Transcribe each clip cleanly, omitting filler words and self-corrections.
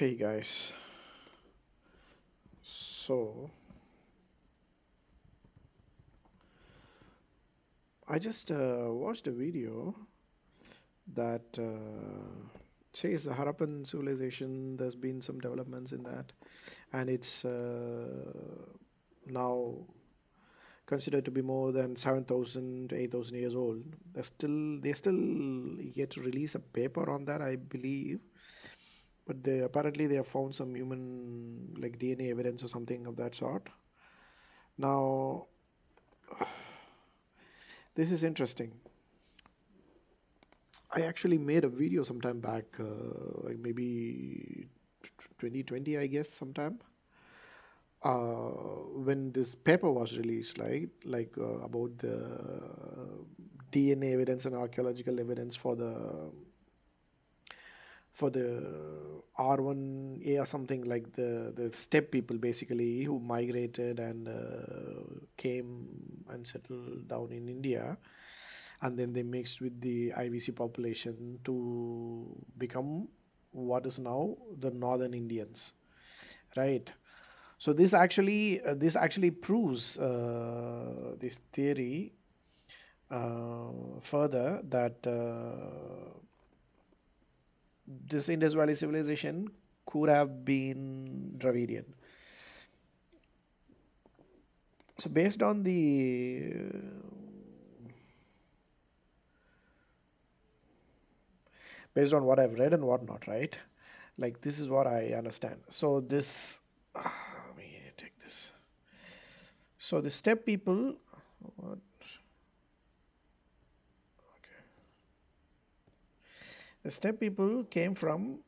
Hey guys, so I just watched a video that says the Harappan civilization. There's been some developments in that, and it's now considered to be more than 7,000 to 8,000 years old. They still yet to release a paper on that, I believe, but they apparently they have found some human like DNA evidence or something of that sort. Now, this is interesting. I actually made a video sometime back, like maybe 2020, I guess, sometime. When this paper was released, right? About the DNA evidence and archaeological evidence for the R1A or something like the steppe people basically who migrated and came and settled down in India, and then they mixed with the IVC population to become what is now the Northern Indians, right? So this actually proves this theory further that this Indus Valley civilization could have been Dravidian. So based on what I've read and whatnot, right? Like this is what I understand. So this, let me take this. So the steppe people, what? The steppe people came from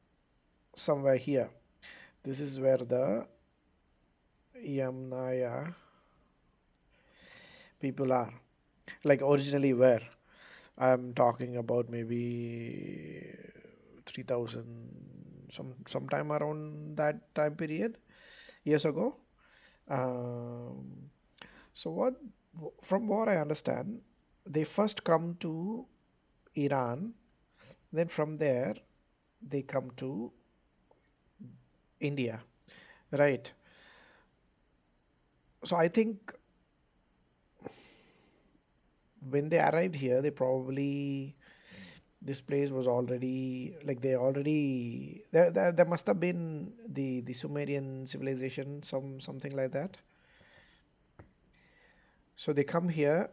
somewhere here. This is where the Yamnaya people are, like originally were. I'm talking about maybe 3000, sometime around that time period, years ago. Um, so from what I understand, they first come to Iran, then from there they come to India, right? So I think when they arrived here, they probably this place was already like they already there must have been the Sumerian civilization, something like that. So they come here.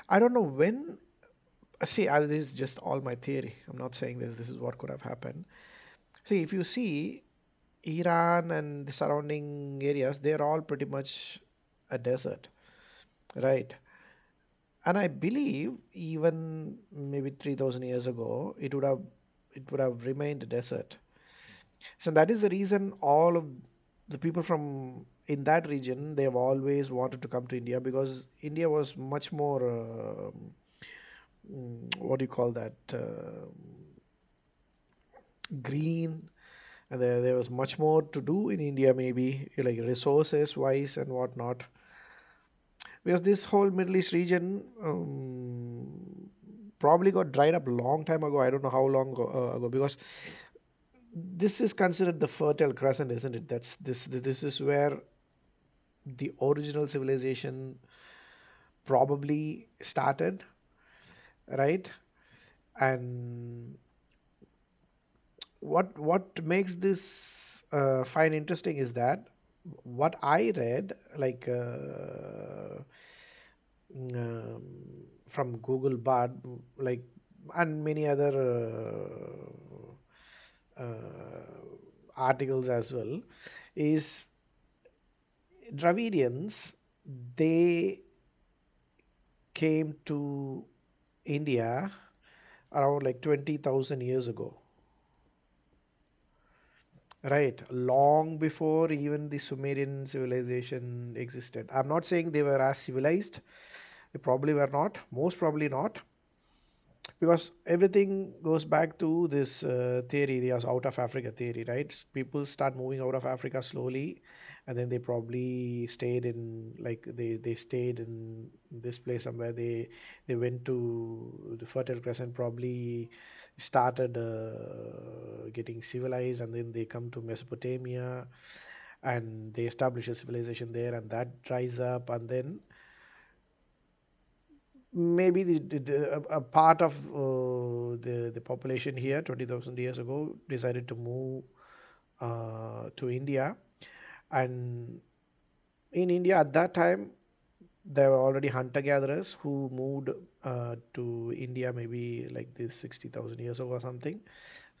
I don't know when. See, this is just all my theory. I'm not saying this is what could have happened. See, if you see Iran and the surrounding areas, they're all pretty much a desert, right? And I believe even maybe 3,000 years ago, it would have remained a desert. So that is the reason all of the people from in that region, they have always wanted to come to India because India was much more what do you call that, green, and there was much more to do in India, maybe like resources wise and whatnot, because this whole Middle East region probably got dried up a long time ago. I don't know how long ago, because this is considered the Fertile Crescent, isn't it? This is where the original civilization probably started, right? And what makes this fine interesting is that what I read, like um, from Google Bard, like, and many other articles as well, is Dravidians, they came to India around like 20,000 years ago, right? Long before even the Sumerian civilization existed. I'm not saying they were as civilized, they probably were not, most probably not, because everything goes back to this theory, the out of Africa theory, right? People start moving out of Africa slowly, and then they probably stayed in, like they stayed in this place somewhere. They went to the Fertile Crescent, probably started getting civilized, and then they come to Mesopotamia and they establish a civilization there, and that dries up, and then maybe a part of the population here 20,000 years ago decided to move to India. And in India at that time, there were already hunter gatherers who moved to India maybe like this 60,000 years ago or something.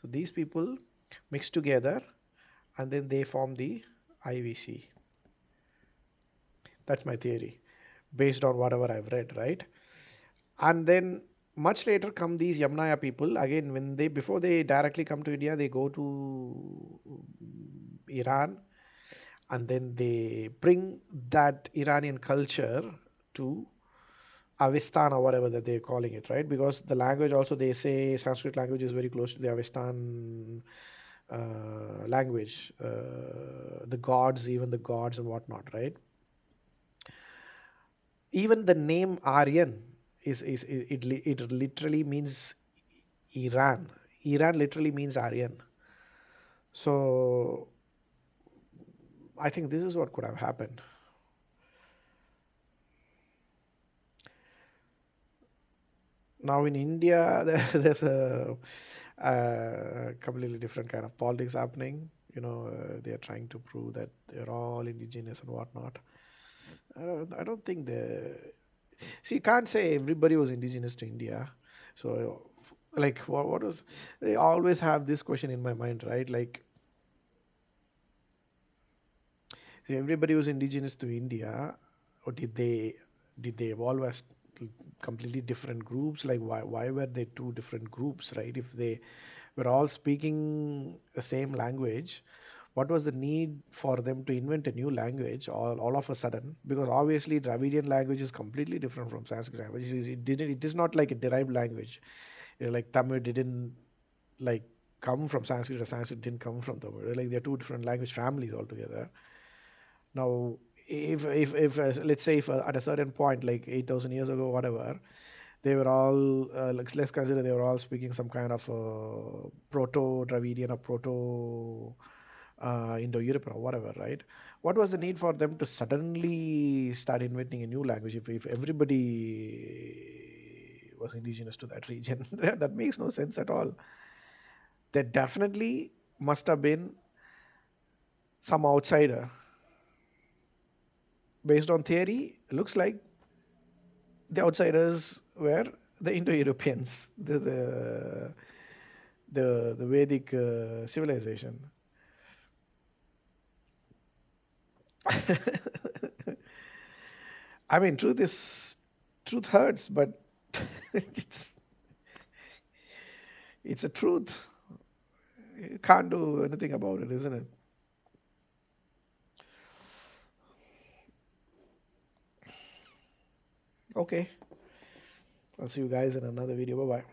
So these people mixed together and then they form the IVC. That's my theory based on whatever I've read, right? And then much later come these Yamnaya people again. When they, before they directly come to India, they go to Iran, and then they bring that Iranian culture to Avestan or whatever that they're calling it, right? Because the language also, they say Sanskrit language is very close to the Avestan language, the gods, even the gods and whatnot, right? Even the name Aryan it literally means Iran. Iran literally means Aryan. So I think this is what could have happened. Now in India, there's a completely different kind of politics happening. They are trying to prove that they're all indigenous and whatnot. I don't think they. See, you can't say everybody was indigenous to India. So, like, what was? They always have this question in my mind, right? Like, see, everybody was indigenous to India, or did they evolve as completely different groups? Like, why were they two different groups, right? If they were all speaking the same language, what was the need for them to invent a new language all of a sudden? Because obviously Dravidian language is completely different from Sanskrit language. It is not like a derived language. Like Tamil didn't like come from Sanskrit, or Sanskrit didn't come from Tamil. Like they're two different language families altogether. Now, if let's say if at a certain point, like 8,000 years ago, whatever, they were all let's consider they were all speaking some kind of proto Dravidian or proto Indo-European or whatever, right? What was the need for them to suddenly start inventing a new language if everybody was indigenous to that region? That makes no sense at all. There definitely must have been some outsider. Based on theory, looks like the outsiders were the Indo-Europeans, the Vedic civilization. I mean, truth hurts, but it's it's a truth. You can't do anything about it, isn't it? Okay, I'll see you guys in another video. Bye bye.